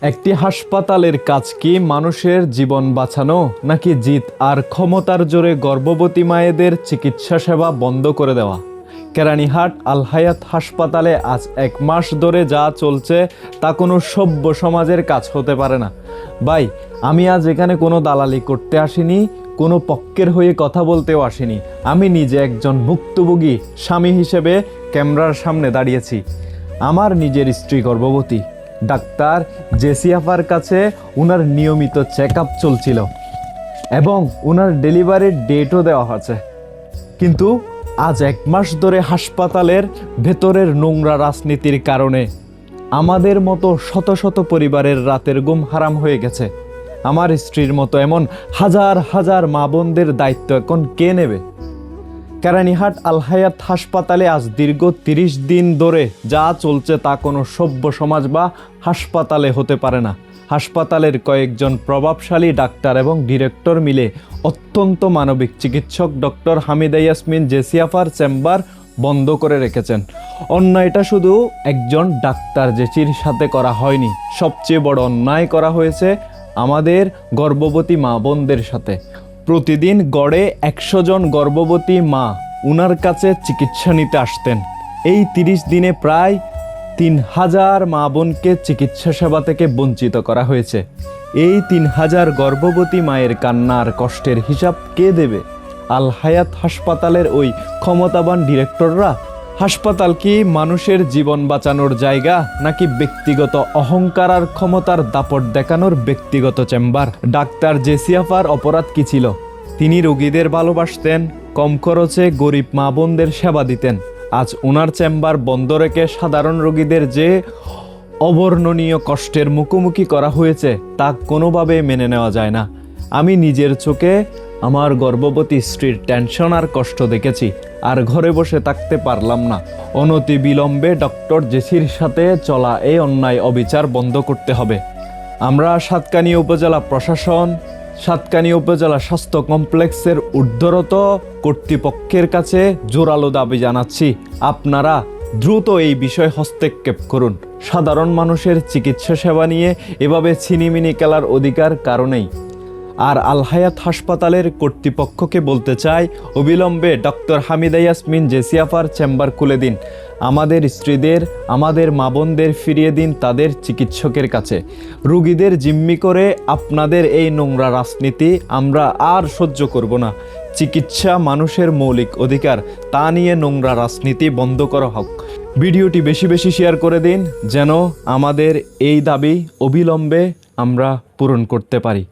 একটি হাসপাতালের কাজ কি মানুষের জীবন বাঁচানো, নাকি জিত আর ক্ষমতার জোরে গর্ভবতী মায়েদের চিকিৎসা সেবা বন্ধ করে দেওয়া? কেরানীহাট আল হায়াত হাসপাতালে আজ 1 মাস ধরে যা চলছে তা কোনো সভ্য সমাজের কাজ হতে পারে না। ভাই, আমি আজ এখানে কোনো দালালি করতে আসিনি, কোনো পক্ষের হয়ে কথা বলতেও আসিনি। আমি নিজে একজন ভুক্তভোগী স্বামী হিসেবে ক্যামেরার সামনে দাঁড়িয়েছি। আমার নিজের স্ত্রী গর্ভবতী। ডাক্তার জেসিয়াফার কাছে ওনার নিয়মিত চেক আপ চলছিল এবং ওনার ডেলিভারির ডেটও দেওয়া হয়েছে। কিন্তু আজ 1 মাস ধরে হাসপাতালের ভেতরের নোংরা রাজনীতির কারণে আমাদের মতো শত শত পরিবারের রাতের ঘুম হারাম হয়ে গেছে। আমার স্ত্রীর মতো এমন হাজার হাজার মা বোনদের দায়িত্ব এখন কে নেবে? কেরানীহাট আল হায়াত হাসপাতালে আজ দীর্ঘ 30 দিন ধরে যা চলছে তা কোনো সভ্য সমাজ বা হাসপাতালে হতে পারে না। হাসপাতালের কয়েকজন প্রভাবশালী ডাক্তার এবং ডিরেক্টর মিলে অত্যন্ত মানবিক চিকিৎসক ডক্টর হামিদা ইয়াসমিন জেসিয়াফার চেম্বার বন্ধ করে রেখেছেন। অন্যায়টা শুধু একজন ডাক্তার জেসির সাথে করা হয়নি, সবচেয়ে বড় অন্যায় করা হয়েছে আমাদের গর্ভবতী মা বোনদের সাথে। প্রতিদিন গড়ে 100 জন গর্ভবতী মা উনার কাছে চিকিৎসা নিতে আসতেন। এই 30 দিনে প্রায় 3000 মা বোনকে চিকিৎসা সেবা থেকে বঞ্চিত করা হয়েছে। এই 3000 গর্ভবতী মায়ের কান্নার কষ্টের হিসাব কে দেবে? আল হায়াত হাসপাতালের ওই ক্ষমতাবান ডিরেক্টররা? হাসপাতাল কি মানুষের জীবন বাঁচানোর জায়গা, নাকি ব্যক্তিগত অহংকার আর ক্ষমতার দাপট দেখানোর ব্যক্তিগত চেম্বার? ডাক্তার জেসিয়াফার অপরাধ কি ছিল? তিনি রোগীদের ভালোবাসতেন, কম খরচে গরিব মা বোনদের সেবা দিতেন। আজ ওনার চেম্বার বন্ধ রেখে সাধারণ রোগীদের যে অবর্ণনীয় কষ্টের মুখোমুখি করা হয়েছে তা কোনোভাবে মেনে নেওয়া যায় না। আমি নিজের চোখে আমার গর্ভবতী স্ত্রীর টেনশন আর কষ্ট দেখেছি, আর ঘরে বসে থাকতে পারলাম না। অনতি বিলম্বে ডক্টর জেসির সাথে চলা এই অন্যায় অবিচার বন্ধ করতে হবে। আমরা সাতকানিয়া উপজেলা প্রশাসন, সাতকানিয়া উপজেলা স্বাস্থ্য কমপ্লেক্সের ঊর্ধ্বরত কর্তৃপক্ষের কাছে জোরালো দাবি জানাচ্ছি, আপনারা দ্রুত এই বিষয়ে হস্তক্ষেপ করুন। সাধারণ মানুষের চিকিৎসা সেবা নিয়ে এভাবে ছিনিমিনি খেলার অধিকার কারণেই। আর আল হায়াত হাসপাতালের কর্তৃপক্ষকে বলতে চাই, অবিলম্বে ডক্টর হামিদা ইয়াসমিন জেসিয়াফার চেম্বার খুলে দিন। আমাদের স্ত্রীদের, আমাদের মা বোনদের ফিরিয়ে দিন তাদের চিকিৎসকের কাছে। রোগীদের জিম্মি করে আপনাদের এই নোংরা রাজনীতি আমরা আর সহ্য করব না। চিকিৎসা মানুষের মৌলিক অধিকার, তা নিয়ে নোংরা রাজনীতি বন্ধ করা হোক। ভিডিওটি বেশি বেশি শেয়ার করে দিন, যেন আমাদের এই দাবি অবিলম্বে আমরা পূরণ করতে পারি।